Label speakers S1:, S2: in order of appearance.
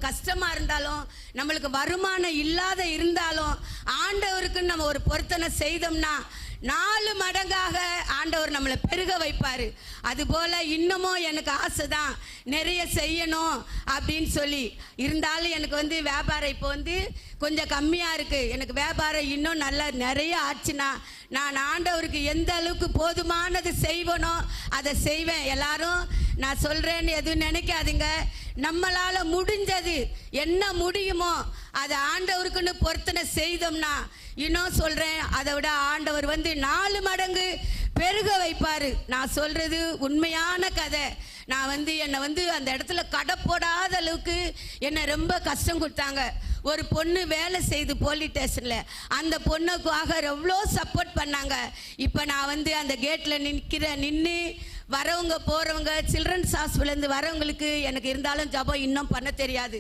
S1: கஷ்டமாக இருந்தாலும் நம்மளுக்கு வருமானம் இல்லாத இருந்தாலும் ஆண்டவருக்கு நம்ம ஒரு பொருத்தனை செய்தோம்னா 4 மடங்காக ஆண்டவர் நம்மளை பெருக வைப்பார். அதுபோல் இன்னமும் எனக்கு ஆசை தான் நிறைய செய்யணும் அப்படின்னு சொல்லி. இருந்தாலும் எனக்கு வியாபாரம் இப்போ கொஞ்சம் கம்மியாக இருக்குது. எனக்கு வியாபாரம் இன்னும் நல்லா நிறைய ஆச்சுன்னா நான் ஆண்டவருக்கு எந்த அளவுக்கு போதுமானது செய்வனோ அதை செய்வேன். எல்லாரும் நான் சொல்கிறேன்னு எதுவும் நினைக்காதீங்க. நம்மளால் முடிஞ்சது என்ன முடியுமோ அதை ஆண்டவருக்குன்னு பொருத்தனை செய்தோம்னா இன்னும் சொல்கிறேன், அதை விட ஆண்டவர் 4 மடங்கு பெருக வைப்பார். நான் சொல்கிறது உண்மையான கதை. நான் என்னை அந்த இடத்துல கடை போடாத அளவுக்கு என்னை ரொம்ப கஷ்டம் கொடுத்தாங்க. ஒரு பொண்ணு வேலை செய்து போலீஸ் ஸ்டேஷனில், அந்த பொண்ணுக்காக எவ்வளோ சப்போர்ட் பண்ணாங்க. இப்போ நான் அந்த கேட்டில் நின்று வரவங்க போகிறவங்க சில்ட்ரன்ஸ் ஹாஸ்பிட்டலேருந்து வரவங்களுக்கு எனக்கு இருந்தாலும் ஜபம் இன்னும் பண்ண தெரியாது.